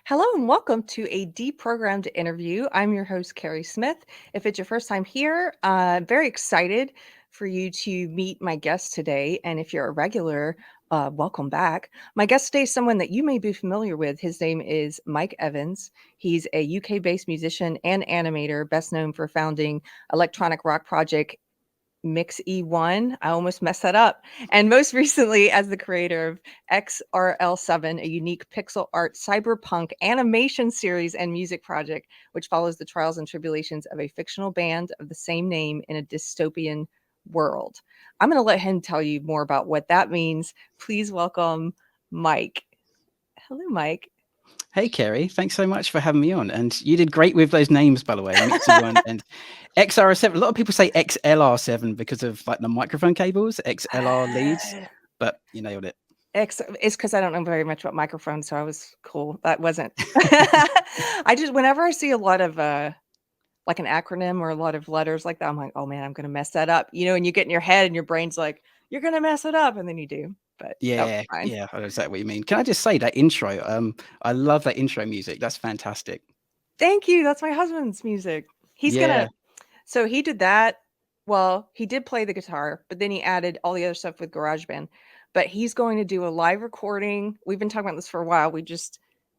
Hello and welcome to a deprogrammed interview. I'm your host, Keri Smith. If it's your first time here, I'm very excited for you to meet my guest today. And if you're a regular, welcome back. My guest today is someone that you may be familiar with. His name is Mike Evans. He's a UK-based musician and animator, best known for founding electronic rock project Mix E1. I almost messed that up. And most recently, as the creator of X-RL7, a unique pixel art cyberpunk animation series and music project, which follows the trials and tribulations of a fictional band of the same name in a dystopian world. I'm going to let him tell you more about what that means. Please welcome Mike. Hello, Mike. Hey, Keri, thanks so much for having me on. And you did great with those names, by the way, Mixy One and XR7. A lot of people say XLR7 because of like the microphone cables, XLR leads, but you nailed it. It's because I don't know very much about microphones, so I was cool. That wasn't. I just whenever I see a lot of like an acronym or a lot of letters like that, I'm like, oh man, I'm gonna mess that up. And you get in your head and your brain's like, you're gonna mess it up, and then you do. But that was Yeah, fine. yeah, I know exactly what you mean. Can I just say that intro? I love that intro music. That's fantastic. Thank you. That's my husband's music. He's gonna Yeah. so he did that. Well, he did play the guitar, but then he added all the other stuff with GarageBand. But he's going to do a live recording. We've been talking about this for a while.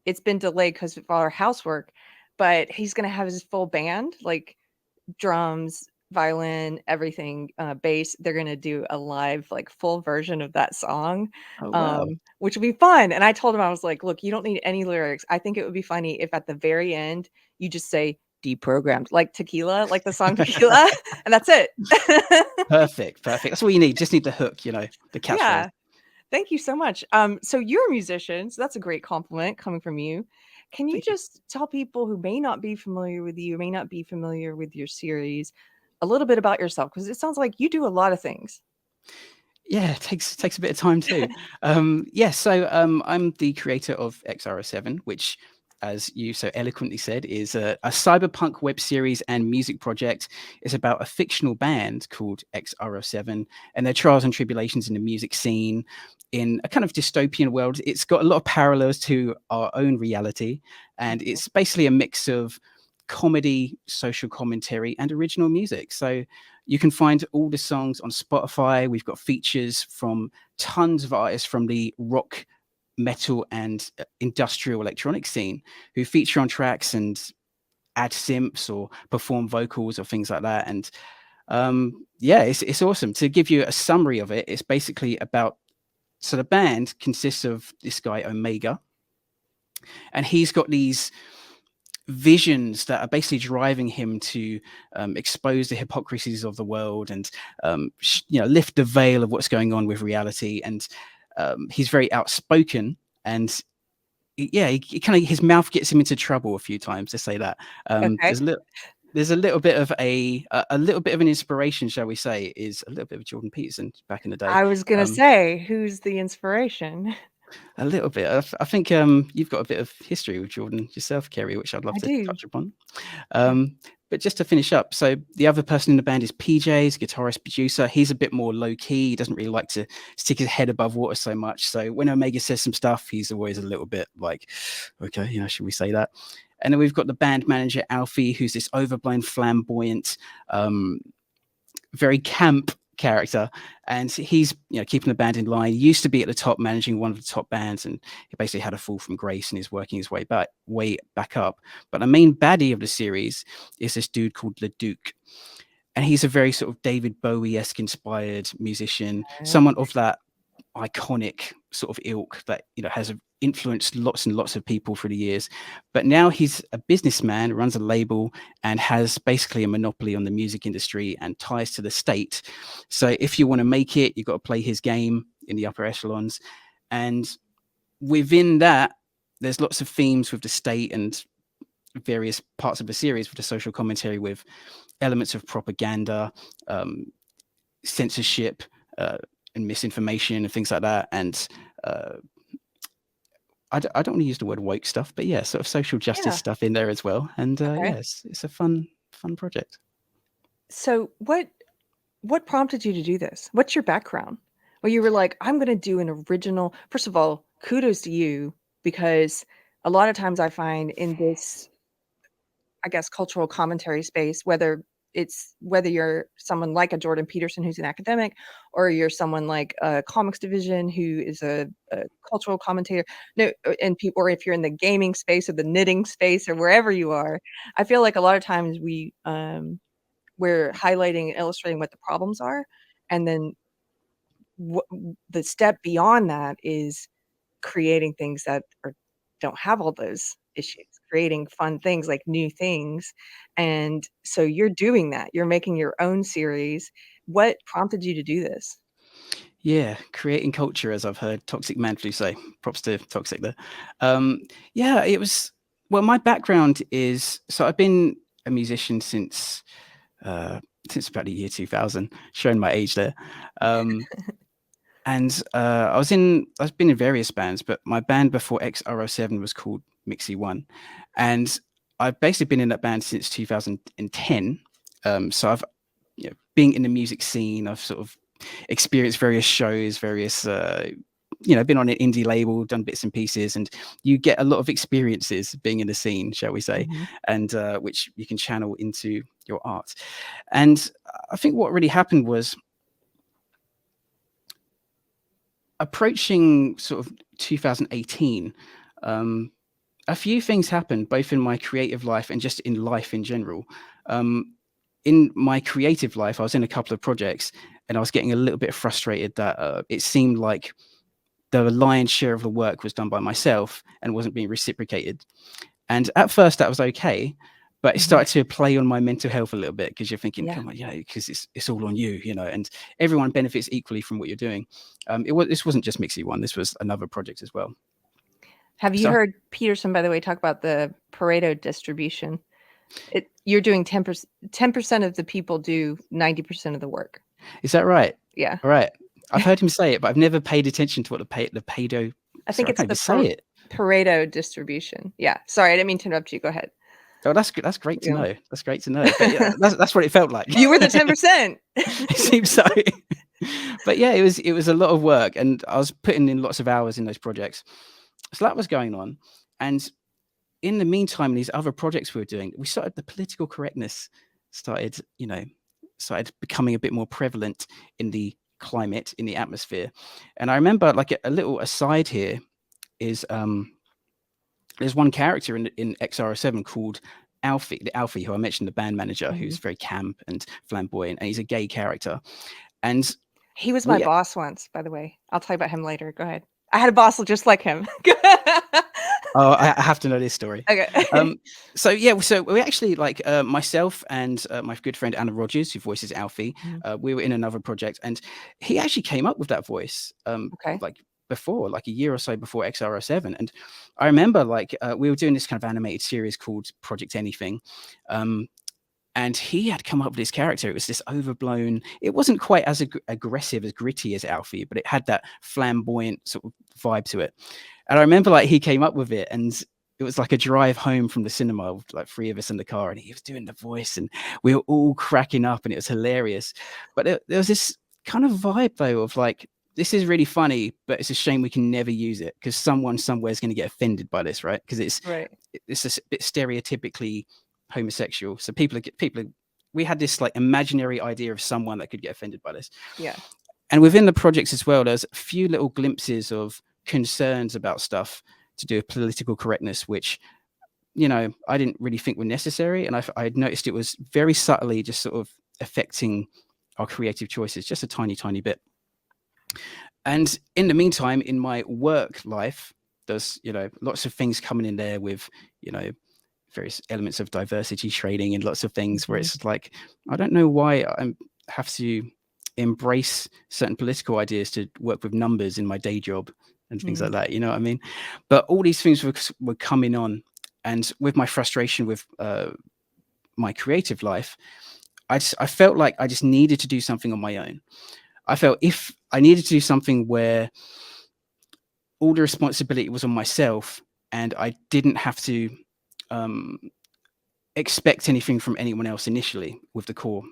It's been delayed because of our housework. But he's going to have his full band, like drums, violin, everything, bass. They're going to do a live, like full version of that song, Oh, wow. which would be fun. And I told him, I was like, look, you don't need any lyrics. I think it would be funny if at the very end you just say deprogrammed, like tequila, like the song Tequila, and that's it. Perfect. That's all you need. Just need the hook, the catchphrase. Yeah. Thank you so much. So you're a musician, so that's a great compliment coming from you. Can you Thank you. just tell people who may not be familiar with you, may not be familiar with your series, a little bit about yourself? Because it sounds like you do a lot of things. Yeah, it takes a bit of time too. I'm the creator of XR7, which, as you so eloquently said, is a cyberpunk web series and music project. It's about a fictional band called XR7 and their trials and tribulations in the music scene in a kind of dystopian world. It's got a lot of parallels to our own reality, and Mhm. it's basically a mix of comedy, social commentary, and original music. So you can find all the songs on Spotify. We've got features from tons of artists from the rock, metal, and industrial electronic scene who feature on tracks and add synths or perform vocals or things like that. And it's awesome. To give you a summary of it, it's basically about, so the band consists of this guy Omega, and he's got these visions that are basically driving him to expose the hypocrisies of the world and lift the veil of what's going on with reality. And he's very outspoken, and he kind of, his mouth gets him into trouble a few times, to say that. Okay. There's a little bit of a little bit of an inspiration, shall we say, is a little bit of Jordan Peterson back in the day. I was gonna say, who's the inspiration? A little bit. I think you've got a bit of history with Jordan yourself, Keri, which I'd love I to do. touch upon. But just to finish up, so the other person in the band is PJ's guitarist producer. He's a bit more low key. He doesn't really like to stick his head above water so much. So when Omega says some stuff, he's always a little bit like, okay, should we say that? And then we've got the band manager, Alfie, who's this overblown, flamboyant, very camp character, and he's keeping the band in line. He used to be at the top, managing one of the top bands, and he basically had a fall from grace and is working his way back up. But the main baddie of the series is this dude called Leduc, and he's a very sort of David Bowie-esque inspired musician, someone of that iconic sort of ilk that has influenced lots and lots of people through the years. But now he's a businessman, runs a label, and has basically a monopoly on the music industry and ties to the state. So if you want to make it, you've got to play his game in the upper echelons. And within that, there's lots of themes with the state and various parts of the series with the social commentary, with elements of propaganda, censorship, and misinformation and things like that. And I don't want to use the word woke stuff, but yeah, sort of social justice Yeah. stuff in there as well. And Okay. it's a fun project. So what prompted you to do this? What's your background? Well, you were like, I'm going to do an original. First of all, kudos to you because a lot of times I find in this, I guess, cultural commentary space, whether you're someone like a Jordan Peterson who's an academic, or you're someone like a comics division who is a cultural commentator, no, and people, or if you're in the gaming space or the knitting space or wherever you are, I feel like a lot of times we're highlighting and illustrating what the problems are, and then the step beyond that is creating things that don't have all those issues, creating fun things like new things. And so you're doing that. You're making your own series. What prompted you to do this? Yeah, creating culture, as I've heard Toxic Manflu say. Props to Toxic there. Yeah, it was. Well, my background is, so I've been a musician since about the year 2000, showing my age there. And I've been in various bands, but my band before X-RL7 was called Mixy One, and I've basically been in that band since 2010. So I've, being in the music scene, I've sort of experienced various shows, various been on an indie label, done bits and pieces, and you get a lot of experiences being in the scene, shall we say, and which you can channel into your art. And I think what really happened was, approaching sort of 2018, a few things happened, both in my creative life and just in life in general. In my creative life, I was in a couple of projects, and I was getting a little bit frustrated that it seemed like the lion's share of the work was done by myself and wasn't being reciprocated. And at first that was okay, but it started to play on my mental health a little bit, because you're thinking, come on, because it's all on you, and everyone benefits equally from what you're doing. This wasn't just Mixy One, this was another project as well. Have you heard Peterson, by the way, talk about the Pareto distribution? You're doing 10% of the people do 90% of the work. Is that right? Yeah. All right. I've heard him say it, but I've never paid attention to what the Pareto. I think it's the Pareto distribution. Yeah. Sorry, I didn't mean to interrupt you. Go ahead. Oh, that's great to know. That's great to know. But yeah, that's what it felt like. You were the 10%. It seems so. But yeah, it was a lot of work, and I was putting in lots of hours in those projects. So that was going on, and in the meantime, these other projects we were doing, we started, the political correctness started becoming a bit more prevalent in the climate, in the atmosphere. And I remember, like, a little aside here is there's one character in X-RL7 called Alfie, who I mentioned, the band manager, who's very camp and flamboyant, and he's a gay character. And he was my boss once, by the way. I'll tell you about him later. Go ahead. I had a boss just like him. Oh, I have to know this story. Okay. So we actually, like, myself and my good friend Anna Rogers, who voices Alfie, we were in another project, and he actually came up with that voice like before, like a year or so before X-RL7. And I remember, like, we were doing this kind of animated series called Project Anything, and he had come up with this character. It was this overblown, it wasn't quite as aggressive, as gritty as Alfie, but it had that flamboyant sort of vibe to it. And I remember, like, he came up with it, and it was like a drive home from the cinema with like three of us in the car, and he was doing the voice, and we were all cracking up, and it was hilarious. But there was this kind of vibe, though, of like, this is really funny, but it's a shame we can never use it, because someone somewhere is going to get offended by this, right? Because it's a bit stereotypically homosexual. So we had this like imaginary idea of someone that could get offended by this. Yeah. And within the projects as well, there's a few little glimpses of concerns about stuff to do with political correctness, which, I didn't really think were necessary. And I had noticed it was very subtly just sort of affecting our creative choices, just a tiny, tiny bit. And in the meantime, in my work life, there's, lots of things coming in there with, various elements of diversity training and lots of things where it's like, I don't know why I have to embrace certain political ideas to work with numbers in my day job and things like that, you know what I mean? But all these things were coming on, and with my frustration with my creative life, I felt like I just needed to do something on my own. I felt if I needed to do something where all the responsibility was on myself, and I didn't have to expect anything from anyone else initially with the core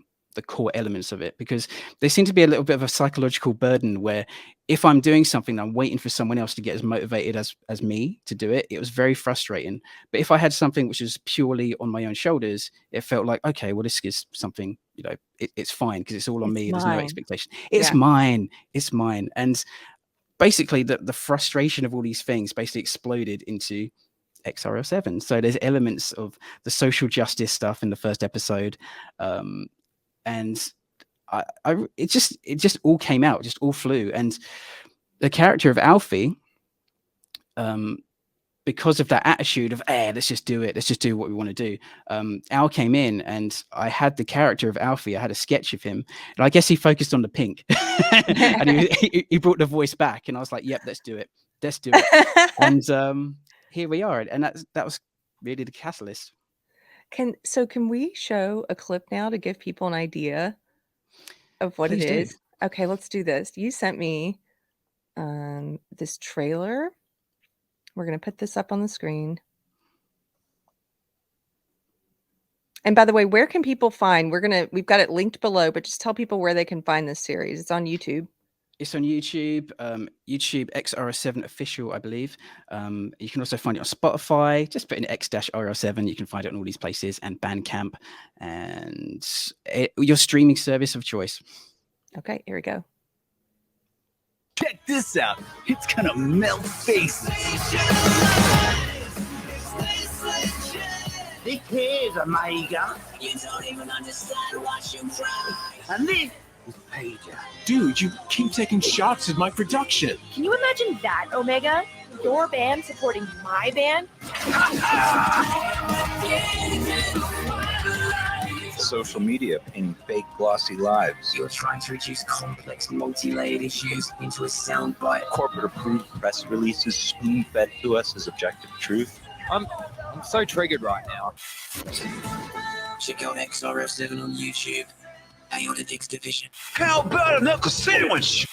core elements of it, because there seemed to be a little bit of a psychological burden where if I'm doing something, I'm waiting for someone else to get as motivated as me to do it. It was very frustrating. But if I had something which was purely on my own shoulders, it felt like, okay, well, this is something, it's fine because it's all on me. There's no expectation. It's mine. It's mine. And basically the frustration of all these things basically exploded into X-RL7. So there's elements of the social justice stuff in the first episode. And it just all came out, just all flew. And the character of Alfie, because of that attitude of, let's just do it, let's just do what we want to do. Al came in and I had the character of Alfie, I had a sketch of him, and I guess he focused on the pink. And he brought the voice back, and I was like, yep, let's do it. And here we are. And that was really the catalyst. Can we show a clip now to give people an idea of what Please it is? do. Okay, let's do this. You sent me this trailer. We're going to put this up on the screen. And by the way, where can people find? We've got it linked below, but just tell people where they can find this series. It's on YouTube. It's on YouTube, YouTube X-RL7 official, I believe. You can also find it on Spotify. Just put in X-RL7. You can find it on all these places, and Bandcamp, and your streaming service of choice. Okay, here we go. Check this out. It's gonna melt faces. This here's Omega. You don't even understand what you try. And this is Pager. Dude, you keep taking shots at my production. Can you imagine that, Omega? Your band supporting my band? Social media painting fake glossy lives. You're trying to reduce complex multi-layered issues into a soundbite. Corporate approved press releases spoon-fed to us as objective truth. I'm so triggered right now. Check out X-RL7 on YouTube. Aortic division. How about a knuckle sandwich?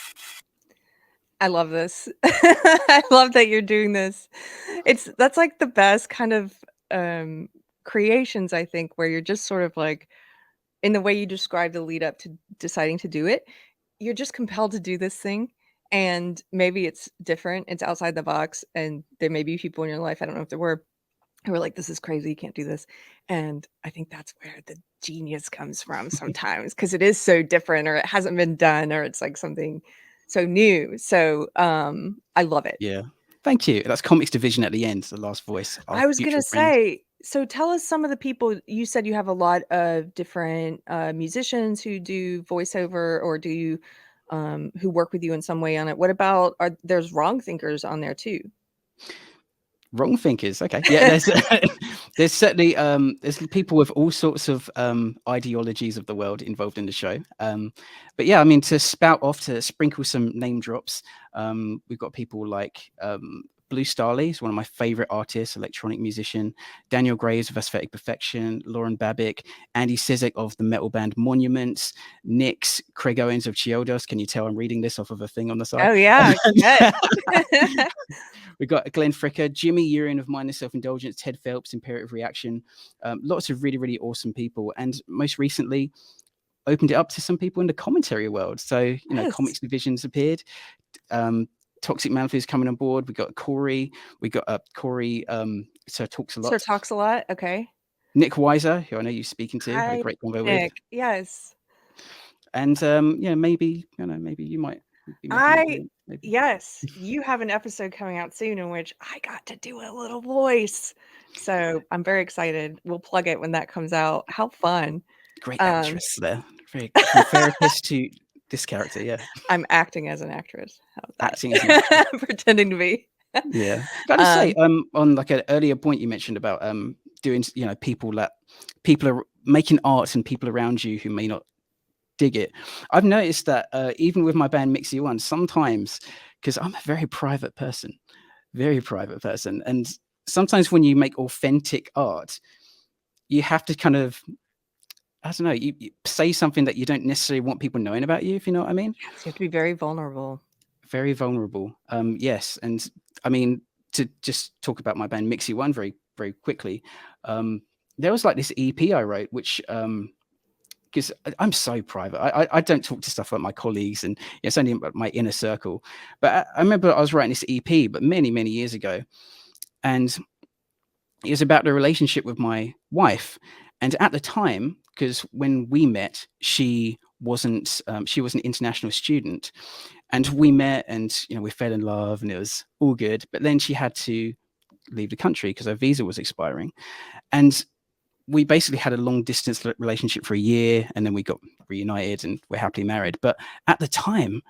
I love this. I love that you're doing this. That's like the best kind of creations, I think, where you're just sort of like, in the way you describe the lead up to deciding to do it, you're just compelled to do this thing. And maybe it's different, it's outside the box, and there may be people in your life, I don't know if there were, who are like, this is crazy, you can't do this. And I think that's where the genius comes from sometimes, because it is so different, or it hasn't been done, or it's like something so new. So I love it. Yeah, thank you. That's Comics Division at the end, the last voice. I was gonna say, so tell us some of the people. You said you have a lot of different musicians who do voiceover, or do you who work with you in some way on it. What about, there's wrong thinkers on there too? Wrong thinkers. Okay. Yeah, there's certainly there's people with all sorts of ideologies of the world involved in the show. But yeah, I mean, to sprinkle some name drops, we've got people like Blue Stahli is one of my favorite artists, electronic musician. Daniel Graves of Aesthetic Perfection, Lauren Babic, Andy Cizek of the metal band Monuments, Nyxx, Craig Owens of Chiodos. Can you tell I'm reading this off of a thing on the side? Oh yeah. We've got Glenn Fricker, Jimmy Urine of Mindless Self-Indulgence, Ted Phelps, Imperative Reaction. Lots of really, really awesome people. And most recently, opened it up to some people in the commentary world. So, you know, Comics Division's appeared. Toxic Manfie's coming on board. We got Corey. We got Corey. Sir Talks a Lot. Sir Talks a Lot. Okay. Nick Weiser, who I know you're speaking to. Hi, had a great convo Nick. with. Yes. And yeah, maybe you might. Yes, you have an episode coming out soon in which I got to do a little voice. So I'm very excited. We'll plug it when that comes out. How fun. Great actress there. Very from therapist to this character, yeah. I'm acting as an actress. Acting as an actress. Pretending to be. Yeah. Gotta say, on like an earlier point you mentioned about doing, you know, people are making art and people around you who may not dig it. I've noticed that even with my band Mixy One, sometimes, because I'm a very private person, and sometimes when you make authentic art, you have to kind of, I don't know, you say something that you don't necessarily want people knowing about you, if you know what I mean. Yes, you have to be very vulnerable. Very vulnerable. Yes. And I mean, to just talk about my band Mixy One very, very quickly, there was like this EP I wrote, which because I'm so private. I don't talk to stuff like my colleagues, and it's only my inner circle. But I remember I was writing this EP, but many, many years ago, and it was about the relationship with my wife. And at the time, because when we met, she wasn't an international student, and we met, and we fell in love, and it was all good. But then she had to leave the country because her visa was expiring, and we basically had a long distance relationship for a year, and then we got reunited and we're happily married. But at the time,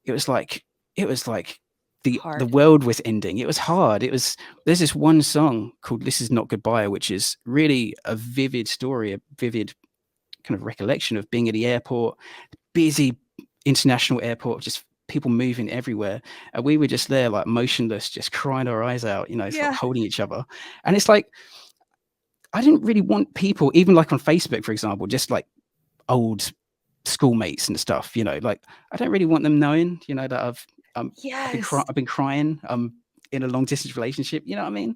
it was like the world was ending. It was hard. There's this one song called "This Is Not Goodbye," which is really a vivid story, a vivid kind of recollection of being at the airport, busy international airport, just people moving everywhere, and we were just there like motionless, just crying our eyes out, sort of holding each other. And it's like, I didn't really want people, even like on Facebook, for example, just like old schoolmates and stuff, like I don't really want them knowing, that I've been crying in a long distance relationship, you know what I mean?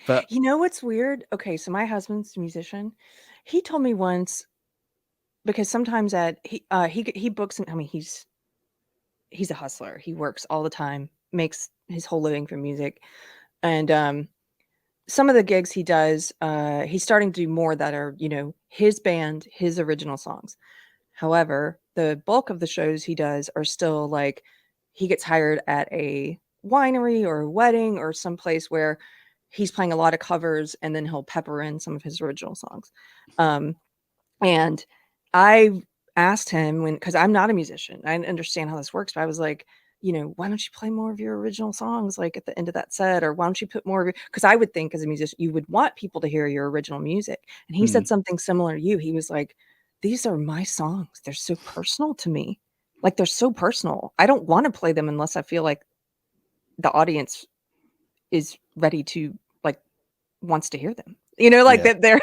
But what's weird? Okay, so my husband's a musician. He told me once, because sometimes he books, I mean, he's a hustler. He works all the time, makes his whole living from music. And some of the gigs he does, he's starting to do more that are, his band, his original songs. However, the bulk of the shows he does are still like, he gets hired at a winery or a wedding or someplace where he's playing a lot of covers, and then he'll pepper in some of his original songs. And I asked him, because I'm not a musician, I understand how this works, but I was like, why don't you play more of your original songs, like at the end of that set? Or why don't you put more of your, because I would think as a musician, you would want people to hear your original music. And he said something similar to you. He was like, these are my songs. They're so personal to me. Like, they're so personal. I don't want to play them unless I feel like the audience is ready to, like, wants to hear them. That they're,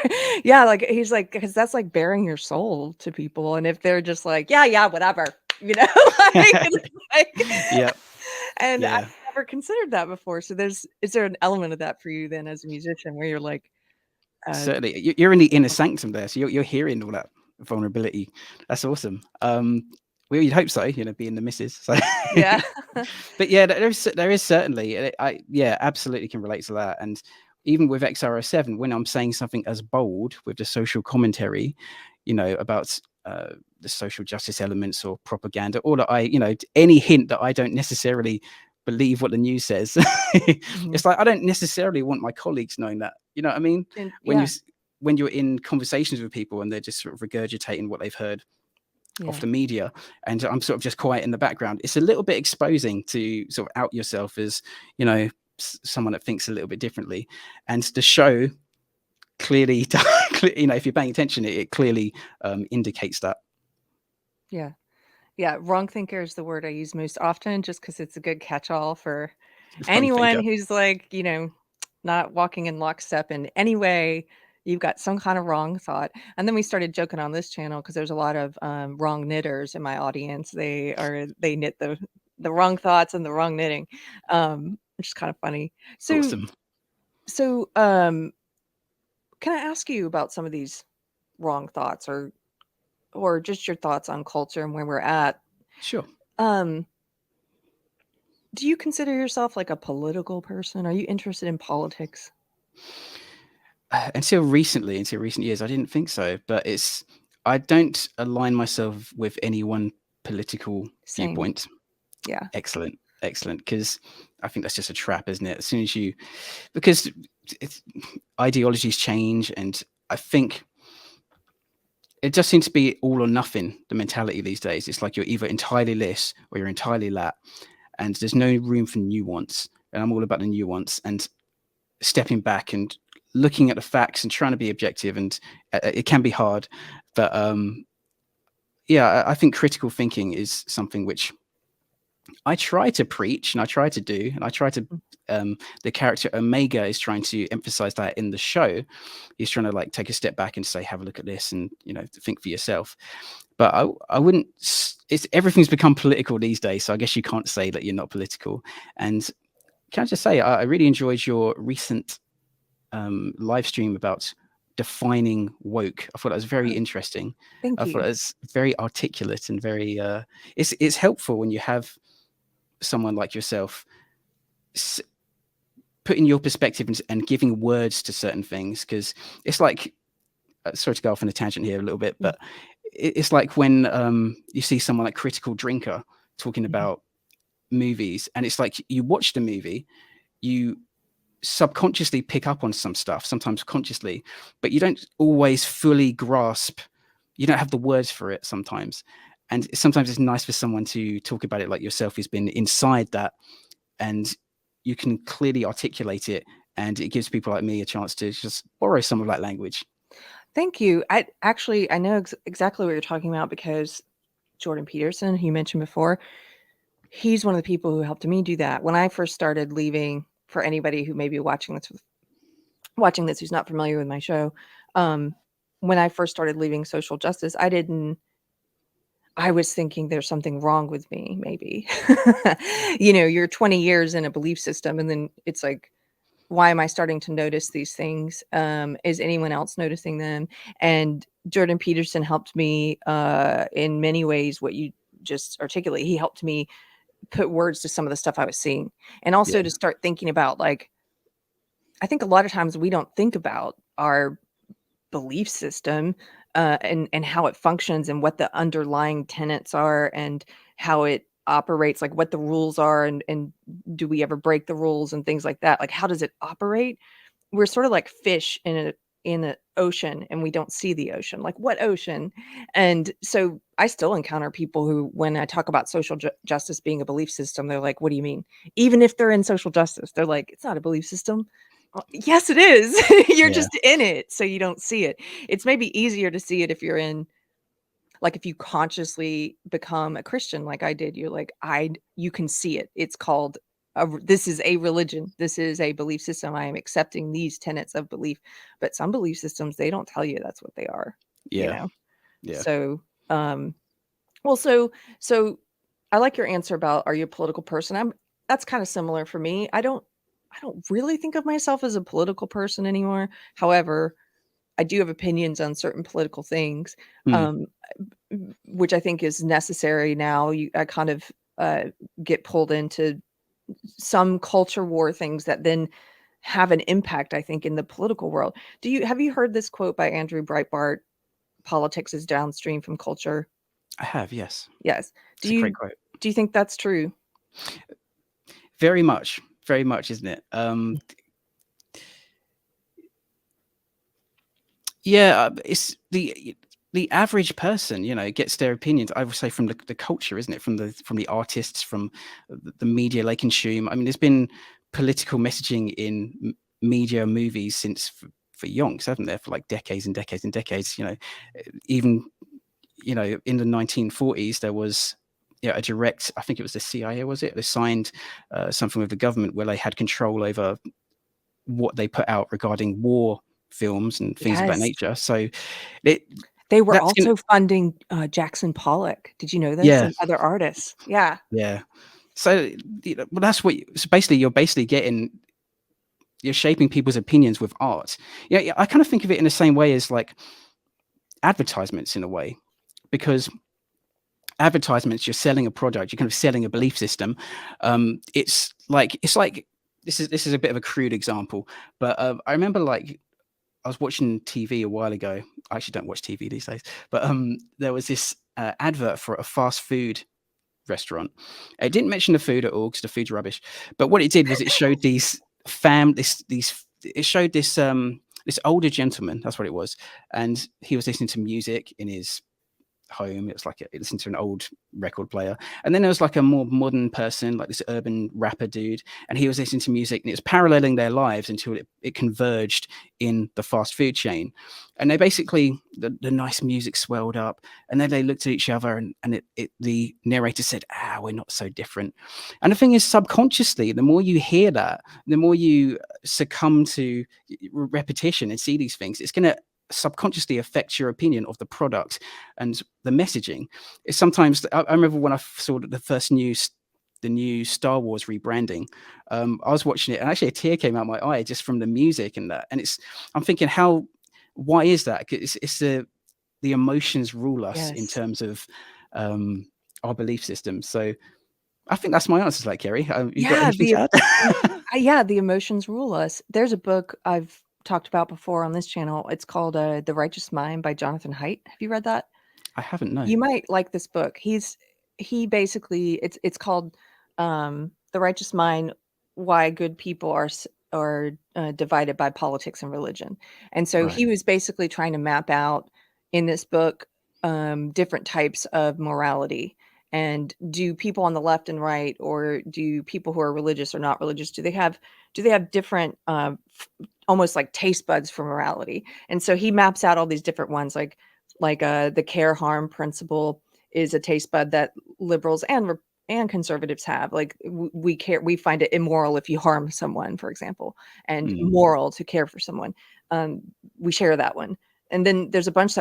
like, he's like, because that's like bearing your soul to people. And if they're just like, whatever, yeah. And I've never considered that before. So is there an element of that for you then as a musician where you're like, certainly you're in the inner sanctum there, so you're hearing all that vulnerability. That's awesome. Well, you'd hope so, being the missus. So yeah. But yeah, there is certainly, I absolutely can relate to that. And even with X-RL7, when I'm saying something as bold with the social commentary, about the social justice elements or propaganda, or that any hint that I don't necessarily believe what the news says, it's like, I don't necessarily want my colleagues knowing that, you know what I mean? And, when you're in conversations with people and they're just sort of regurgitating what they've heard off the media, and I'm sort of just quiet in the background, it's a little bit exposing to sort of out yourself as, someone that thinks a little bit differently. And the show clearly, if you're paying attention, it clearly indicates that. Yeah. Wrong thinker is the word I use most often, just because it's a good catch-all for anyone who's like, not walking in lockstep in any way. You've got some kind of wrong thought. And then we started joking on this channel because there's a lot of wrong knitters in my audience. They knit the wrong thoughts and the wrong knitting, which is kind of funny. So, awesome. So, can I ask you about some of these wrong thoughts, or just your thoughts on culture and where we're at? Sure. Do you consider yourself like a political person? Are you interested in politics? Until recent years, I didn't think so. But I don't align myself with any one political viewpoint. Yeah. Excellent. Because I think that's just a trap, isn't it? As soon as because ideologies change, and I think it just seems to be all or nothing, the mentality these days. It's like you're either entirely this or you're entirely that, and there's no room for nuance. And I'm all about the nuance and stepping back and looking at the facts and trying to be objective. And it can be hard, but I think critical thinking is something which I try to preach and I try to do, and I try to the character Omega is trying to emphasize that in the show. He's trying to like take a step back and say, have a look at this and think for yourself. But I wouldn't, everything's become political these days, so I guess you can't say that you're not political. And can I just say, I really enjoyed your recent live stream about defining woke. I thought that was very interesting. Thank I thought you. it was very articulate and very it's helpful when you have someone like yourself putting your perspective and giving words to certain things, because it's like sorry to go off on a tangent here a little bit, but it's like when you see someone like Critical Drinker talking about movies, and it's like you watch the movie, you subconsciously pick up on some stuff, sometimes consciously, but you don't always fully grasp, you don't have the words for it sometimes. And sometimes it's nice for someone to talk about it like yourself, who's been inside that, and you can clearly articulate it, and it gives people like me a chance to just borrow some of that language. Thank you. I know exactly what you're talking about, because Jordan Peterson, who you mentioned before, he's one of the people who helped me do that. When I first started leaving, for anybody who may be watching this who's not familiar with my show, when I first started leaving social justice, I was thinking there's something wrong with me, maybe. You're 20 years in a belief system, and then it's like, why am I starting to notice these things? Is anyone else noticing them? And Jordan Peterson helped me in many ways. What you just articulate, he helped me put words to some of the stuff I was seeing, and also to start thinking about, like, I think a lot of times we don't think about our belief system and how it functions, and what the underlying tenets are, and how it operates, like what the rules are, and do we ever break the rules and things like that. Like, how does it operate? We're sort of like fish in an ocean, and we don't see the ocean. Like, what ocean? And so I still encounter people who, when I talk about social justice being a belief system, they're like, what do you mean? Even if they're in social justice, they're like, it's not a belief system. Well, yes, it is. You're just in it, so you don't see it. It's maybe easier to see it if you're in, like, if you consciously become a Christian like I did. You're like, you can see it. It's called this is a religion. This is a belief system. I am accepting these tenets of belief. But some belief systems, they don't tell you that's what they are. Yeah. So so I like your answer about, are you a political person? That's kind of similar for me. I don't really think of myself as a political person anymore. However, I do have opinions on certain political things, which I think is necessary now. I kind of get pulled into some culture war things that then have an impact, I think, in the political world. Have you heard this quote by Andrew Breitbart? Politics is downstream from culture. I have, yes. Yes. It's a great quote. Do you think that's true? Very much, isn't it? It's the average person, gets their opinions, I would say, from the culture, isn't it? From the artists, from the media they consume. I mean, there's been political messaging in media, movies since for yonks, haven't there? For like decades and decades and decades. Even in the 1940s, there was a direct, I think it was the CIA, was it? They signed something with the government where they had control over what they put out regarding war films and things of that nature. So they were also funding Jackson Pollock. Did you know this? Yeah. And other artists. Yeah. Yeah. So that's what. So basically, you're shaping people's opinions with art. Yeah, I kind of think of it in the same way as like advertisements, in a way, because advertisements, you're selling a product, you're kind of selling a belief system. It's like this is a bit of a crude example, but I remember, like, I was watching TV a while ago. I actually don't watch TV these days, but there was this advert for a fast food restaurant. It didn't mention the food at all because the food's rubbish. But what it did was it showed this older gentleman. That's what it was, and he was listening to music in his home. It was like listening to an old record player, and then there was like a more modern person, like this urban rapper dude, and he was listening to music, and it was paralleling their lives until it converged in the fast food chain. And they basically, the nice music swelled up, and then they looked at each other, and the narrator said, we're not so different. And the thing is, subconsciously, the more you hear that, the more you succumb to repetition and see these things, it's going to subconsciously affect your opinion of the product and the messaging. It's sometimes, I remember when I saw the new Star Wars rebranding, I was watching it, and actually a tear came out my eye just from the music and that. And I'm thinking why is that? It's the emotions rule us in Yes. terms of our belief system. So I think that's my answer to that, Keri. You got anything to add? Yeah, the emotions rule us. There's a book I've talked about before on this channel. It's called The Righteous Mind by Jonathan Haidt. Have you read that? I haven't, no. You might like this book. He basically it's called The Righteous Mind: Why Good People are divided by politics and religion. And so he was basically trying to map out in this book different types of morality. And do people on the left and right, or do people who are religious or not religious, do they have different almost like taste buds for morality? And so he maps out all these different ones, like the care harm principle is a taste bud that liberals and conservatives have. Like we find it immoral if you harm someone, for example, and moral to care for someone. We share that one. And then there's a bunch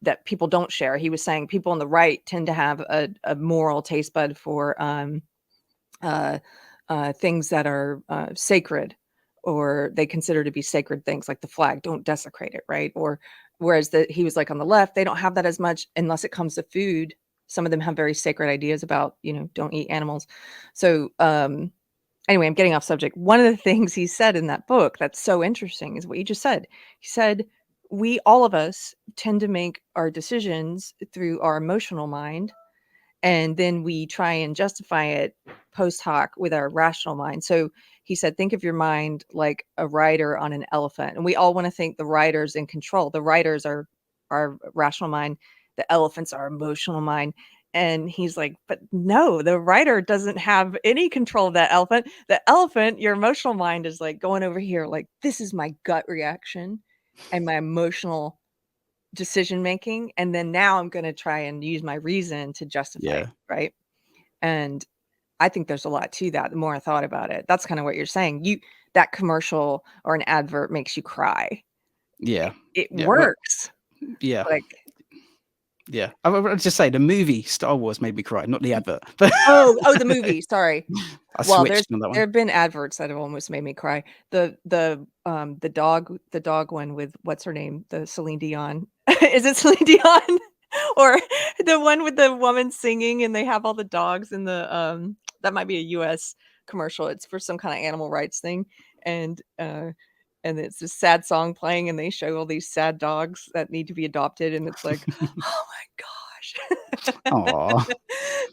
that people don't share. He was saying people on the right tend to have a moral taste bud for things that are sacred, or they consider to be sacred things, like the flag. Don't desecrate it, right? Or whereas he was like on the left, they don't have that as much unless it comes to food. Some of them have very sacred ideas about, don't eat animals. So anyway, I'm getting off subject. One of the things he said in that book that's so interesting is what you just said. He said, all of us tend to make our decisions through our emotional mind, and then we try and justify it post hoc with our rational mind. So he said, think of your mind like a rider on an elephant. And we all want to think the rider's in control. The riders are our rational mind. The elephant's our emotional mind. And he's like, but no, the rider doesn't have any control of that elephant. The elephant, your emotional mind, is like going over here, like, this is my gut reaction and my emotional decision making. And then now I'm going to try and use my reason to justify it, right? And I think there's a lot to that. The more I thought about it, that's kind of what you're saying. That commercial or an advert makes you cry. Yeah. It works. Yeah. Like, yeah. I would just say the movie Star Wars made me cry, not the advert. oh, the movie. Sorry. Well, there have been adverts that have almost made me cry. The dog one with what's her name? The Celine Dion. Is it Celine Dion? Or the one with the woman singing and they have all the dogs in the that might be a US commercial. It's for some kind of animal rights thing. And it's a sad song playing and they show all these sad dogs that need to be adopted, and it's like, oh my gosh. Aww.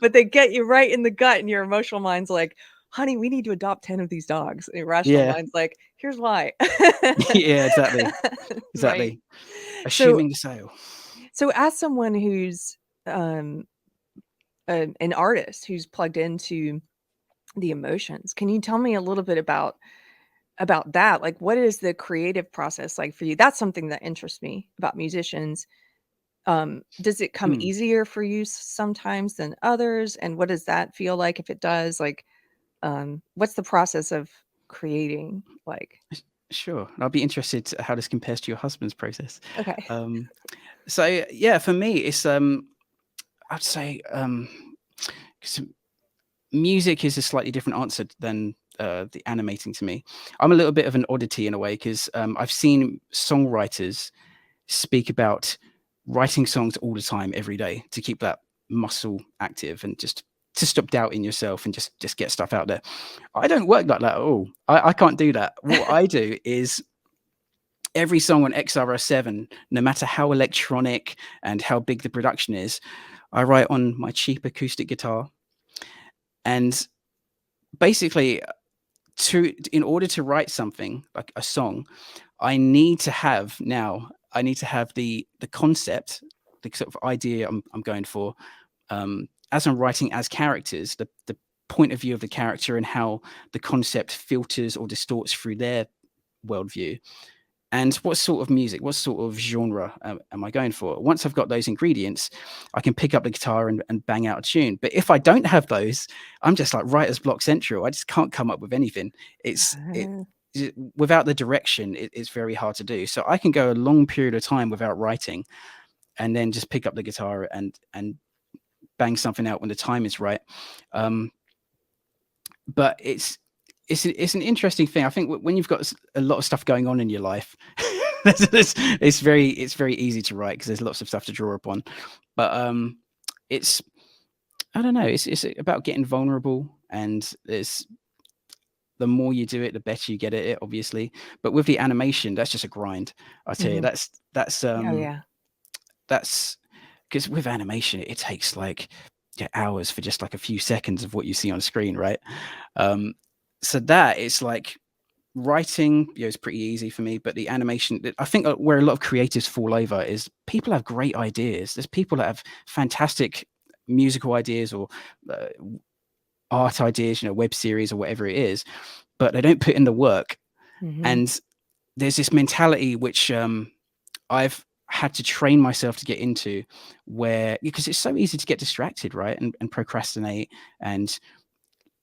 But they get you right in the gut, and your emotional mind's like, honey, we need to adopt 10 of these dogs. And your rational mind's like, here's why. Yeah, exactly. Right. Assuming the sale. So as someone who's an artist who's plugged into the emotions, can you tell me a little bit about that? Like, what is the creative process like for you? That's something that interests me about musicians. Does it come easier for you sometimes than others? And what does that feel like if it does? Like, what's the process of creating like? Sure. I'll be interested how this compares to your husband's process. Okay. So yeah, for me, it's I'd say music is a slightly different answer than the animating to me. I'm a little bit of an oddity in a way, because I've seen songwriters speak about writing songs all the time, every day, to keep that muscle active and just to stop doubting yourself and just get stuff out there. I don't work like that at all. I can't do that. What I do is every song on X-RL7, no matter how electronic and how big the production is, I write on my cheap acoustic guitar. And basically, in order to write something like a song, I need to have the concept, the sort of idea I'm going for, as I'm writing as characters, the point of view of the character and how the concept filters or distorts through their worldview. And what sort of music, what sort of genre am I going for? Once I've got those ingredients, I can pick up the guitar and bang out a tune. But if I don't have those, I'm just like writer's block central. I just can't come up with anything. Without the direction, it's very hard to do. So I can go a long period of time without writing, and then just pick up the guitar and bang something out when the time is right. But it's an interesting thing. I think when you've got a lot of stuff going on in your life, it's very easy to write because there's lots of stuff to draw upon. But it's I don't know. It's about getting vulnerable, and it's the more you do it, the better you get at it, obviously. But with the animation, that's just a grind. I tell you, Mhm. that's Oh, yeah. that's because with animation, it takes like hours for just like a few seconds of what you see on screen, right? So that it's like writing, is pretty easy for me, but the animation, I think where a lot of creatives fall over is people have great ideas. There's people that have fantastic musical ideas or uh, art ideas, web series or whatever it is, but they don't put in the work. Mhm. And there's this mentality which I've had to train myself to get into, where because it's so easy to get distracted, right, and procrastinate, and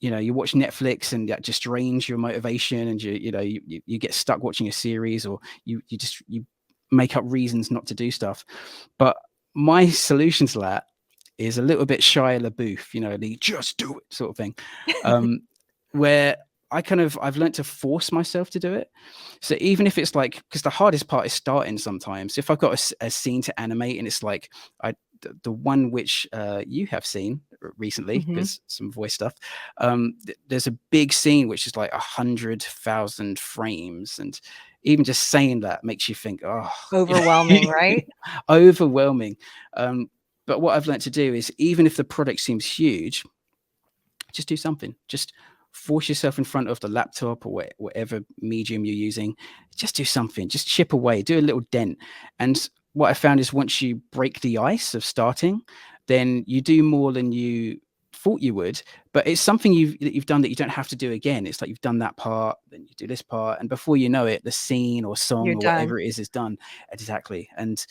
you watch Netflix and that just drains your motivation, and you get stuck watching a series, or you make up reasons not to do stuff. But my solution to that is a little bit Shia LaBeouf, the just do it sort of thing, where I've learned to force myself to do it. So even if it's like, because the hardest part is starting sometimes. If I've got a scene to animate and it's like the one which you have seen recently, Mhm. because some voice stuff, there's a big scene which is like 100,000 frames, and even just saying that makes you think, oh, Overwhelming, right? overwhelming. But what I've learned to do is, even if the product seems huge, just do something. Just force yourself in front of the laptop or whatever medium you're using. Just do something. Just chip away. Do a little dent. And what I found is, once you break the ice of starting, then you do more than you thought you would. But it's something you've done that you don't have to do again. It's like you've done that part, then you do this part, and before you know it, the scene or song You're or done. whatever it is done. Exactly. And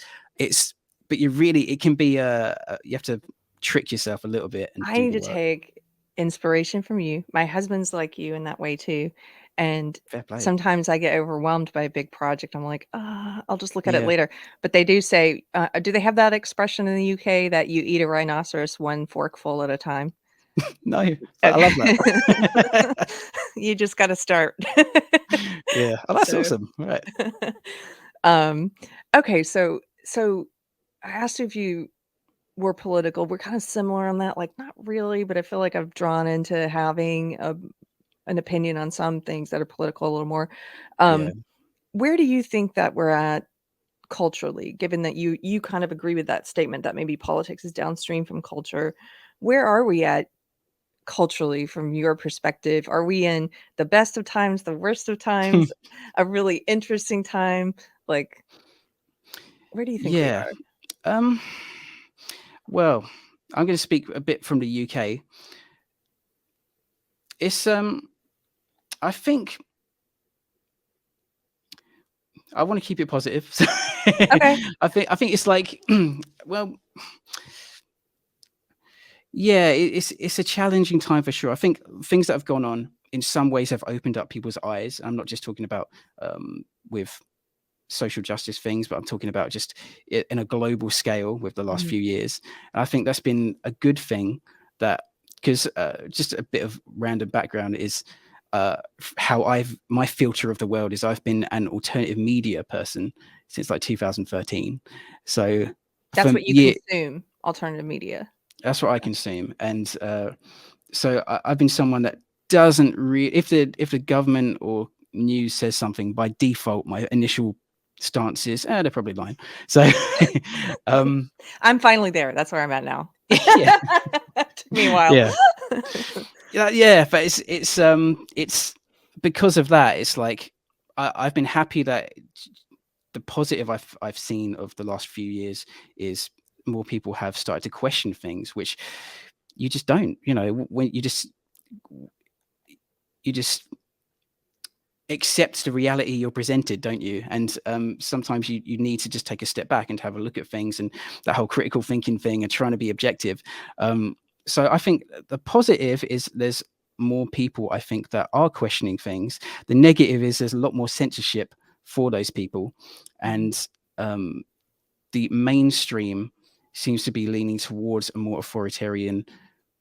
but it can be you have to trick yourself a little bit and I do need the to work. take inspiration from you. My husband's like you in that way too. And Fair play. sometimes I get overwhelmed by a big project. I'm like, I'll just look at it Yeah. later. But they do say, do they have that expression in the UK that you eat a rhinoceros one forkful at a time? No, but I love that. You just got to start. Yeah. Oh, that's So, awesome. Right. okay. So I asked you if you were political. We're kind of similar on that. Like, not really, but I feel like I've drawn into having an opinion on some things that are political a little more. Yeah. Where do you think that we're at culturally, given that you kind of agree with that statement that maybe politics is downstream from culture? Where are we at culturally from your perspective? Are we in the best of times, the worst of times, a really interesting time? Like, where do you think we Yeah. are? Well, I'm going to speak a bit from the UK. It's I think I want to keep it positive. Okay. I think it's like well, yeah, it's a challenging time for sure. I think things that have gone on in some ways have opened up people's eyes. I'm not just talking about with social justice things, but I'm talking about just in a global scale with the last Mhm. few years. And I think that's been a good thing, that because just a bit of random background is how my filter of the world is I've been an alternative media person since like 2013. So That's what you yeah, consume, alternative media. that's what I consume. And so I've been someone that doesn't really, if the government or news says something, by default, my initial stance is, they're probably lying. So, I'm finally there. That's where I'm at now. yeah, Took me a while. yeah, yeah. But it's because of that. It's like I've been happy that the positive I've seen of the last few years is more people have started to question things, which you just don't. When you just accept the reality you're presented, don't you? And sometimes you need to just take a step back and have a look at things, and that whole critical thinking thing and trying to be objective. So I think the positive is there's more people, I think, that are questioning things. The negative is there's a lot more censorship for those people, and the mainstream seems to be leaning towards a more authoritarian,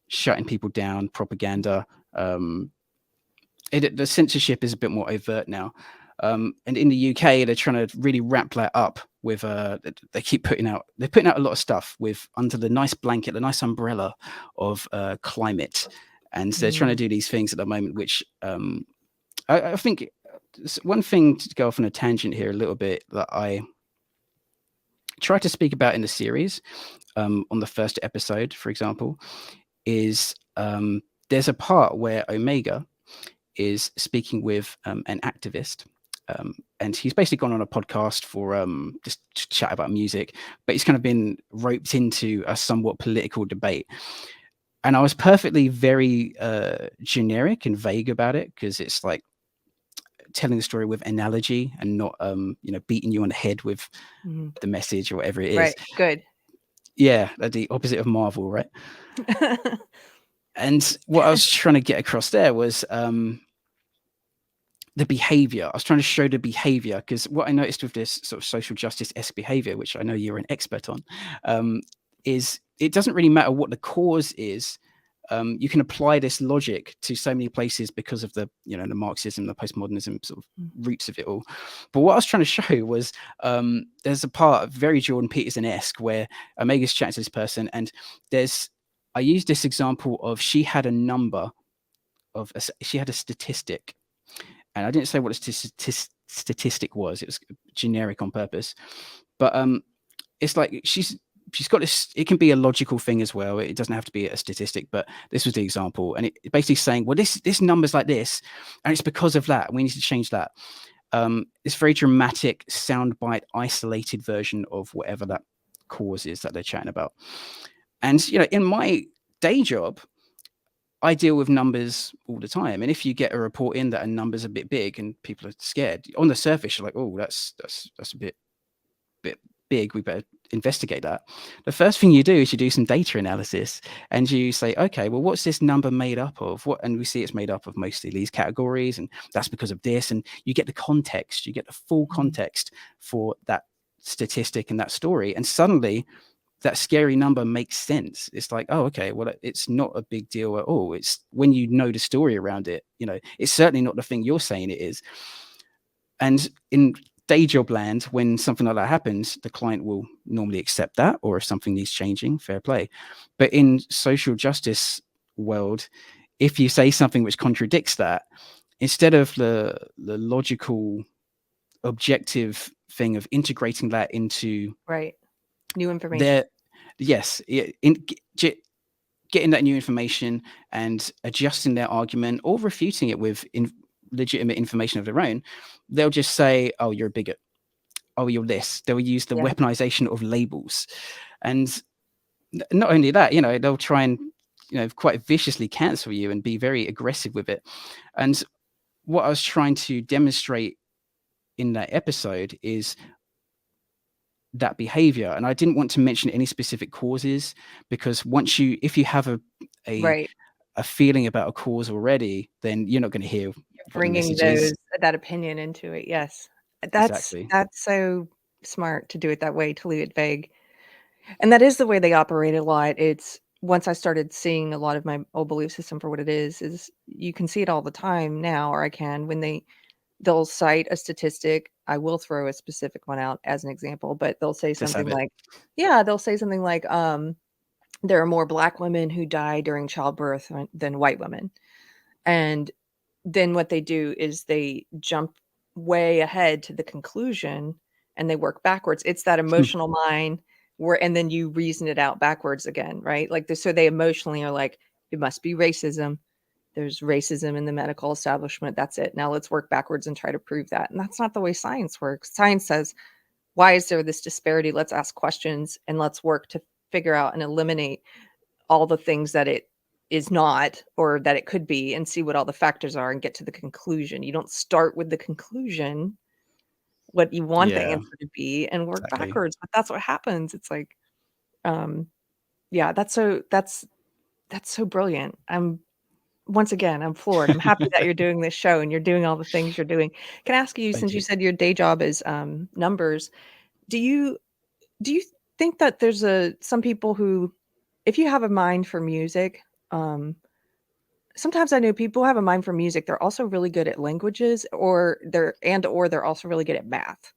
shutting people down, propaganda. The censorship is a bit more overt now. And in the UK, they're trying to really wrap that up with they're putting out a lot of stuff with under the nice blanket, the nice umbrella of climate, and they're trying to do these things at the moment, which I think one thing, to go off on a tangent here a little bit, that I try to speak about in the series on the first episode, for example, is there's a part where Omega is speaking with an activist, and he's basically gone on a podcast for just to chat about music, but he's kind of been roped into a somewhat political debate. And I was perfectly very generic and vague about it, because it's like telling the story with analogy and not beating you on the head with the message or whatever it is. Right. Good. Yeah, the opposite of Marvel, right? And what I was trying to get across there was the behavior. I was trying to show the behavior, because what I noticed with this sort of social justice-esque behavior, which I know you're an expert on, is it doesn't really matter what the cause is. You can apply this logic to so many places because of the the Marxism, the postmodernism sort of roots of it all. But what I was trying to show was there's a part very Jordan Peterson-esque where Omega's chatting to this person, and I used this example of she had a number of she had a statistic, and I didn't say what a statistic was. It was generic on purpose, but it's like she's got this. It can be a logical thing as well. It doesn't have to be a statistic, but this was the example, and it basically saying, well, this number's like this, and it's because of that. We need to change that. It's very dramatic, soundbite, isolated version of whatever that cause is that they're chatting about. And in my day job, I deal with numbers all the time, and if you get a report in that a number's a bit big and people are scared, on the surface you're like, oh, that's a bit big, we better investigate that. The first thing you do is you do some data analysis, and you say, okay, well, what's this number made up of? And we see it's made up of mostly these categories, and that's because of this. And you get the context, you get the full context for that statistic and that story, and suddenly that scary number makes sense. It's like, oh, okay, well, it's not a big deal at all. It's when you know the story around it, it's certainly not the thing you're saying it is. And in day job land, when something like that happens, the client will normally accept that, or if something needs changing, fair play. But in social justice world, if you say something which contradicts that, instead of the logical, objective thing of integrating that into new information, getting that new information and adjusting their argument or refuting it with legitimate information of their own, they'll just say, oh, you're a bigot, oh, you're this. They'll use the weaponization of labels. And not only that, they'll try and quite viciously cancel you and be very aggressive with it. And what I was trying to demonstrate in that episode is that behavior, and I didn't want to mention any specific causes, because if you have a feeling about a cause already, then you're not going to hear bringing that opinion into it. Yes, that's so smart to do it that way, to leave it vague. And that is the way they operate a lot. It's once I started seeing a lot of my old belief system for what it is you can see it all the time now, or I can, when they'll cite a statistic. I will throw a specific one out as an example, but they'll say something like, there are more Black women who die during childbirth than white women. And then what they do is they jump way ahead to the conclusion and they work backwards. It's that emotional mind and then you reason it out backwards again, right? Like so they emotionally are like, it must be racism. There's racism in the medical establishment. That's it. Now let's work backwards and try to prove that. And that's not the way science works. Science says, why is there this disparity? Let's ask questions and let's work to figure out and eliminate all the things that it is not, or that it could be, and see what all the factors are and get to the conclusion. You don't start with the conclusion, what you want the answer to be, and work backwards. But that's what happens. It's like, that's so brilliant. Once again, I'm floored. I'm happy that you're doing this show and you're doing all the things you're doing. Can I ask you, since you said your day job is numbers, do you think that there's some people who, if you have a mind for music, sometimes I know people have a mind for music. They're also really good at languages, or they're also really good at math.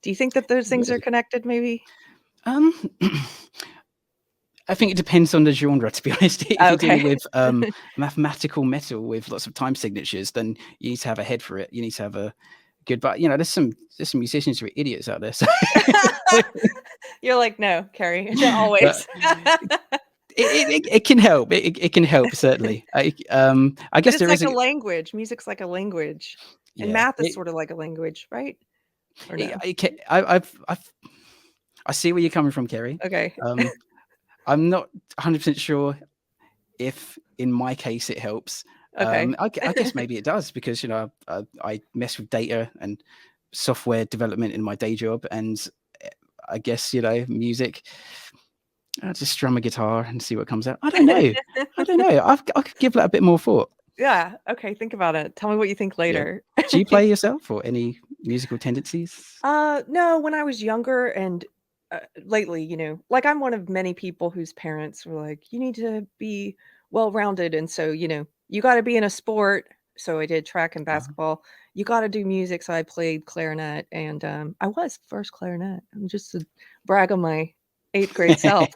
Do you think that those things are Really? connected? Maybe. Um, I think it depends on the genre, to be honest. If you're Okay. dealing with mathematical metal with lots of time signatures, then you need to have a head for it. You need to have a good, but there's some musicians who are idiots out there. So, You're like, no, Keri, not but always. it can help. It can help certainly. I But guess it's there like is a language. Music's like a language, and yeah. math is sort of like a language, right? Or no? I see where you're coming from, Keri. Okay. I'm not 100% sure if in my case it helps. Okay. I guess maybe it does because I mess with data and software development in my day job, and I guess music. I'll just strum a guitar and see what comes out. I don't know. I could give that a bit more thought. Yeah. Okay. Think about it. Tell me what you think later. Do you play yourself or any musical tendencies? No, when I was younger and lately, like I'm one of many people whose parents were like, you need to be well-rounded. And so, you got to be in a sport. So I did track and basketball. You got to do music. So I played clarinet, and I was first clarinet. I'm just to brag on my 8th grade self.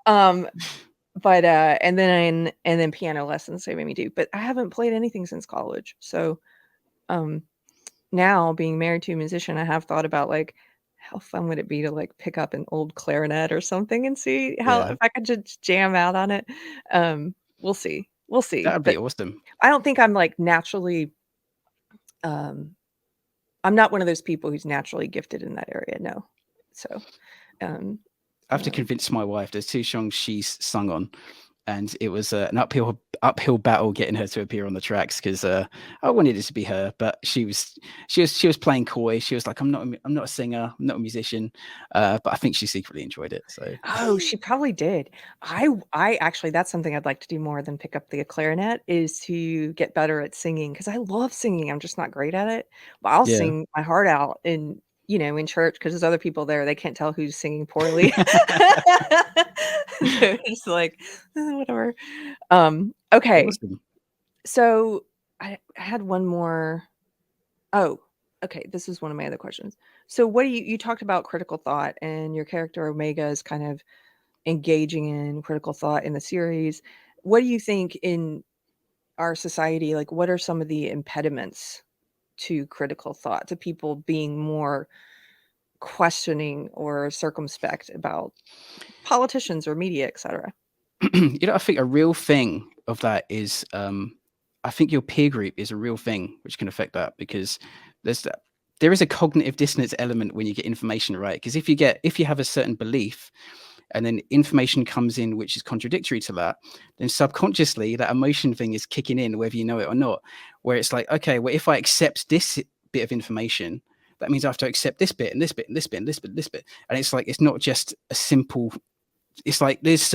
But and then piano lessons they made me do. But I haven't played anything since college. So now being married to a musician, I have thought about like how fun would it be to like pick up an old clarinet or something and see how if I could just jam out on it. We'll see. We'll see. That would be awesome. I don't think I'm like naturally I'm not one of those people who's naturally gifted in that area. No. So I have to convince my wife. There's 2 songs she's sung on, and it was an uphill battle getting her to appear on the tracks because I wanted it to be her, but she was playing coy. She was like, I'm not a singer, I'm not a musician, but I think she secretly enjoyed it. So she probably did. I actually, that's something I'd like to do more than pick up the clarinet, is to get better at singing, because I love singing. I'm just not great at it, but I'll sing my heart out in church, because there's other people there. They can't tell who's singing poorly. They're just like, whatever. Okay. awesome. So I had one more. Oh, okay. This is one of my other questions. So what do you talked about critical thought, and your character Omega is kind of engaging in critical thought in the series. What do you think in our society, like what are some of the impediments to critical thought, to people being more questioning or circumspect about politicians or media, etc.? I think a real thing of that is I think your peer group is a real thing which can affect that, because there is a cognitive dissonance element when you get information, right? Because if you have a certain belief and then information comes in which is contradictory to that, then subconsciously that emotion thing is kicking in whether you know it or not, where it's like, okay, well, if I accept this bit of information, that means I have to accept this bit and this bit and this bit and this bit and this bit. And it's like, it's not just a simple, it's like there's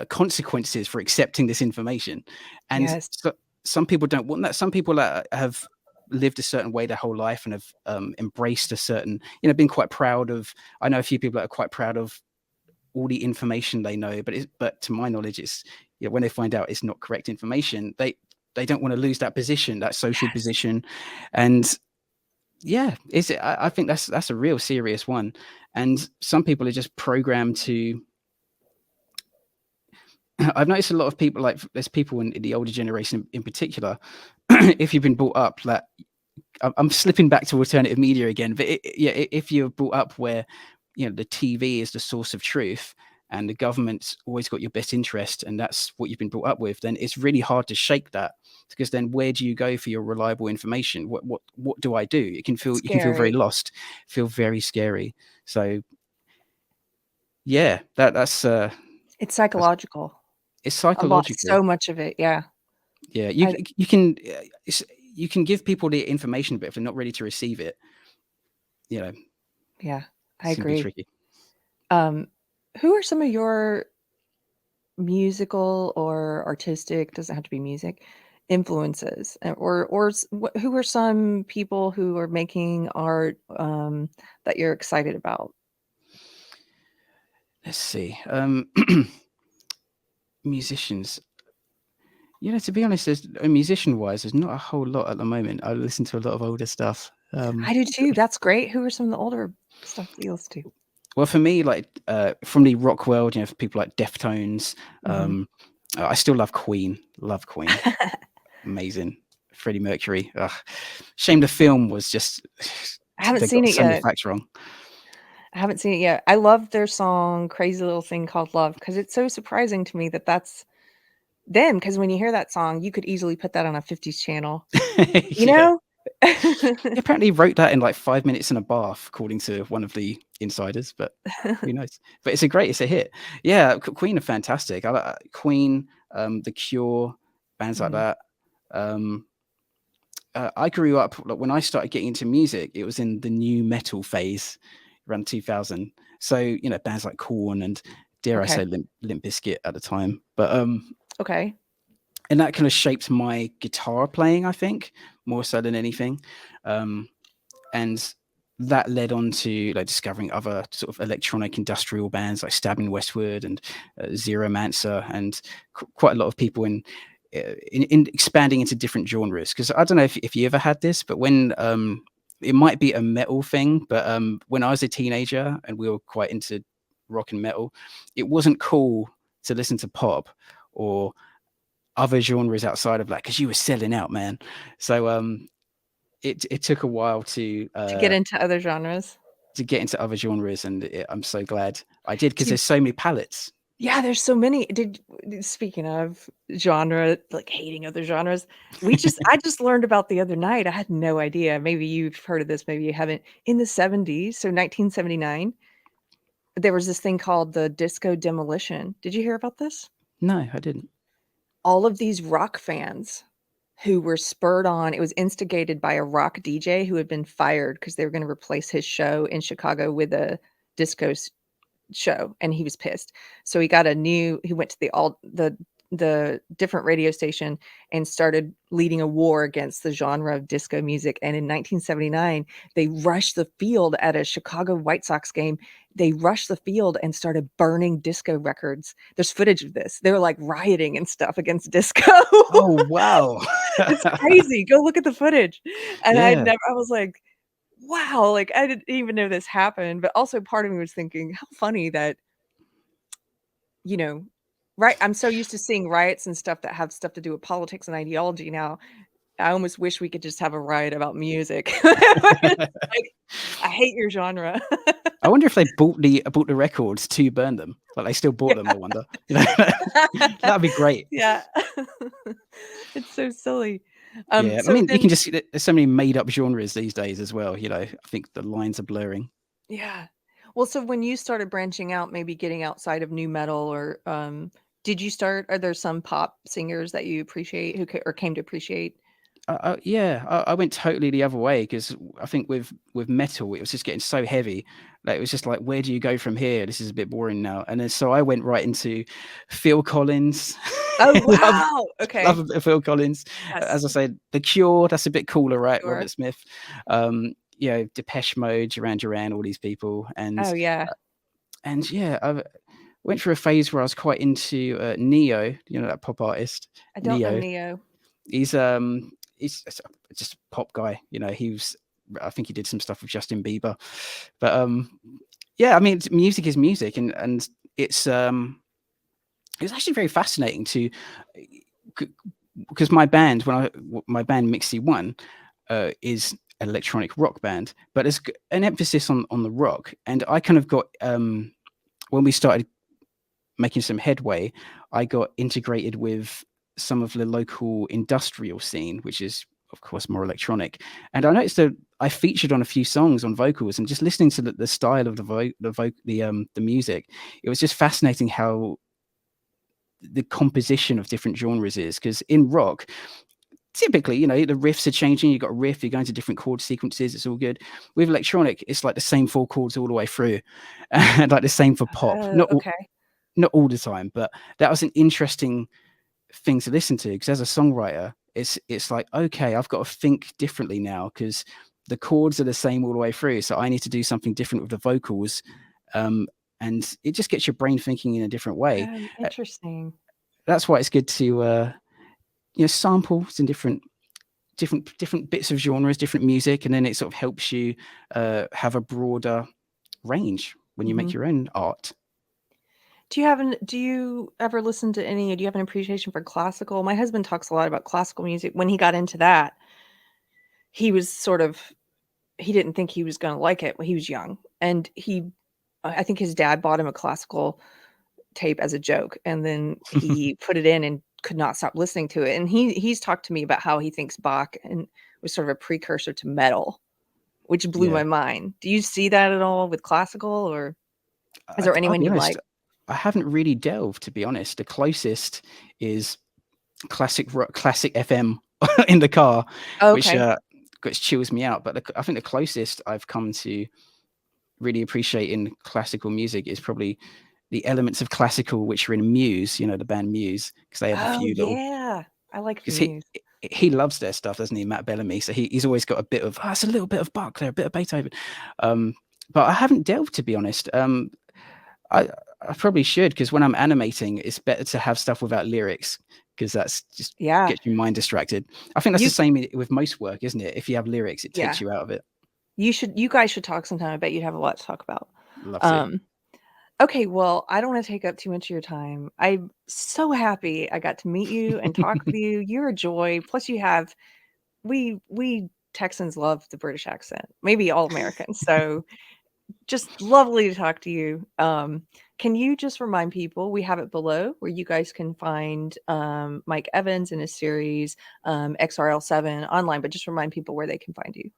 consequences for accepting this information. And Yes. so some people don't want that. Some people have lived a certain way their whole life and have embraced a certain, been quite proud of. I know a few people that are quite proud of all the information they know, but to my knowledge, it's when they find out it's not correct information, they don't want to lose that position, that social position. And I think that's a real serious one. And some people are just programmed to. I've noticed a lot of people, like there's people in the older generation in particular, if you've been brought up that, I'm slipping back to alternative media again, but if you're brought up where, the TV is the source of truth and the government's always got your best interest, and that's what you've been brought up with, then it's really hard to shake that, because then where do you go for your reliable information? What do I do? You can feel very lost, feel very scary. So that's It's psychological. It's psychological. So much of it. Yeah. Yeah. You can give people the information, but if they're not ready to receive it, Yeah, I agree. Tricky. Who are some of your musical or artistic, doesn't have to be music, influences, or who are some people who are making art that you're excited about? Let's see. Musicians. To be honest, musician-wise, there's not a whole lot at the moment. I listen to a lot of older stuff. I do too. That's great. Who are some of the older stuff that you listen to? Well, for me, like from the rock world, for people like Deftones, Mhm. I still love Queen. Love Queen. Amazing. Freddie Mercury. Ugh. Shame the film was just I haven't they seen got it so many yet. facts wrong. I haven't seen it yet. I love their song "Crazy Little Thing Called Love" because it's so surprising to me that that's them. Because when you hear that song, you could easily put that on a 50s channel, you Yeah. know? He apparently wrote that in like 5 minutes in a bath, according to one of the insiders. But who knows? But it's a hit. Yeah, Queen are fantastic. I like Queen, The Cure, bands like Mhm. that. I grew up like, when I started getting into music. It was in the new metal phase, around 2000. So bands like Korn and dare I Okay. say Limp Bizkit at the time. But Okay. and that kind of shaped my guitar playing, I think, more so than anything. And that led on to like discovering other sort of electronic industrial bands like Stabbing Westward and Zero Mancer, and quite a lot of people in expanding into different genres. Because I don't know if you ever had this, but when it might be a metal thing, but when I was a teenager and we were quite into rock and metal, it wasn't cool to listen to pop or other genres outside of that because you were selling out, man. So it took a while To get into other genres. to get into other genres, and I'm so glad I did because See, there's so many palettes. yeah, there's so many. Speaking of genre, like hating other genres, I just learned about the other night. I had no idea. Maybe you've heard of this, maybe you haven't. In the 70s, so 1979, there was this thing called the disco demolition. Did you hear about this? No, I didn't. All of these rock fans who were spurred on, it was instigated by a rock DJ who had been fired because they were going to replace his show in Chicago with a disco show, and he was pissed. So he went to the different radio station and started leading a war against the genre of disco music. And in 1979, they rushed the field at a Chicago White Sox game. They rushed the field and started burning disco records. There's footage of this. They were like rioting and stuff against disco. Oh wow. It's crazy. Go look at the footage. And Yeah. I was like, wow, like I didn't even know this happened. But also part of me was thinking, how funny that, you know, right. I'm so used to seeing riots and stuff that have stuff to do with politics and ideology now. I almost wish we could just have a riot about music. Like, I hate your genre. I wonder if they bought the records to burn them. Like they still bought them. I wonder. That'd be great. Yeah. It's so silly. Yeah, I So mean, you then can just see that there's so many made up genres these days as well. I think the lines are blurring. yeah. Well, so when you started branching out, maybe getting outside of new metal or, are there some pop singers that you appreciate or came to appreciate? Yeah, I went totally the other way because I think with metal, it was just getting so heavy. Like it was just like, where do you go from here? This is a bit boring now. And then so I went right into Phil Collins. Oh, love, wow. Okay. love a bit of Phil Collins. Yes. As I said, The Cure, that's a bit cooler, right? Sure. Robert Smith. Depeche Mode, Duran, all these people. Oh, yeah. And yeah, I went through a phase where I was quite into Neo, that pop artist. I don't know Neo. Neo. He's just a pop guy. I think he did some stuff with Justin Bieber, but yeah, I mean, music is music, and it's actually very fascinating because my band Mixie One is an electronic rock band, but there's an emphasis on the rock, and I kind of got when we started making some headway, I got integrated with some of the local industrial scene, which is of course more electronic. And I noticed that I featured on a few songs on vocals, and just listening to the style of the music, it was just fascinating how the composition of different genres is. Because in rock, typically, the riffs are changing. You've got a riff, you're going to different chord sequences. It's all good. With electronic, it's like the same 4 chords all the way through, and like the same for pop. Okay. Not all the time, but that was an interesting thing to listen to, because as a songwriter, it's like, okay, I've got to think differently now because the chords are the same all the way through, so I need to do something different with the vocals, and it just gets your brain thinking in a different way. Interesting. That's why it's good to samples and different bits of genres, different music, and then it sort of helps you have a broader range when you make Mhm. your own art. Do you ever listen to any? Do you have an appreciation for classical? My husband talks a lot about classical music. When he got into that, he was he didn't think he was going to like it when he was young, and I think his dad bought him a classical tape as a joke, and then he put it in and could not stop listening to it. And he's talked to me about how he thinks Bach and was sort of a precursor to metal, which blew Yeah. my mind. Do you see that at all with classical, or is there I'll anyone be you honest, like? I haven't really delved, to be honest. The closest is classic rock, classic FM in the car, which Okay. chills me out. But I think the closest I've come to really appreciating classical music is probably the elements of classical which are in Muse, the band Muse, because they have a Oh, few little. yeah. I like Because Muse. he loves their stuff, doesn't he, Matt Bellamy? So he's always got a bit of it's a little bit of Bach there, a bit of Beethoven. But I haven't delved, to be honest. I probably should, because when I'm animating, it's better to have stuff without lyrics, because that's just Yeah. gets your mind distracted. I think that's You the same with most work, isn't it? If you have lyrics, it takes Yeah. you out of it. You guys should talk sometime. I bet you'd have a lot to talk about. Love to. Okay, well, I don't want to take up too much of your time. I'm so happy I got to meet you and talk with you. You're a joy. Plus we Texans love the British accent. Maybe all Americans. So just lovely to talk to you. Can you just remind people, we have it below where you guys can find Mike Evans and his series X-RL7 online, but just remind people where they can find you.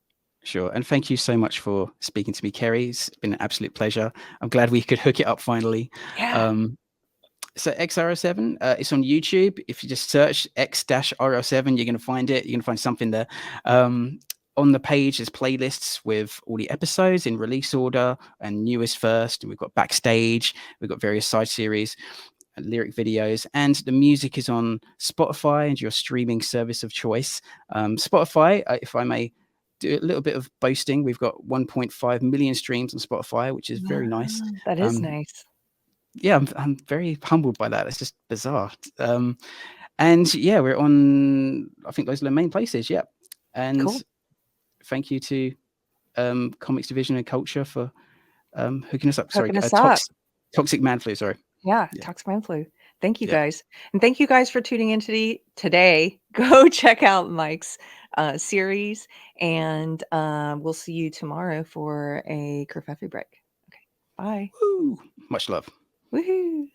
Sure. And thank you so much for speaking to me, Keri. It's been an absolute pleasure. I'm glad we could hook it up finally. Yeah. So X-RL7, it's on YouTube. If you just search X-RL7, you're going to find it. You're going to find something there. On the page, there's playlists with all the episodes in release order and newest first. And we've got backstage. We've got various side series, and lyric videos. And the music is on Spotify and your streaming service of choice. Spotify, if I may do a little bit of boasting, we've got 1.5 million streams on Spotify, which is very nice. Wow, that is nice. Yeah, I'm very humbled by that. It's just bizarre. And yeah, we're on, I think those are the main places. Yeah. And Cool. thank you to Comics Division and Culture for hooking us up. Hooking us up. Toxic Man Flu, sorry. Yeah, Yeah. Toxic Man Flu. Thank you Yeah. guys. And thank you guys for tuning in today. Go check out Mike's series, and we'll see you tomorrow for a kerfuffle break. Okay, bye. Woo! Much love. Woohoo!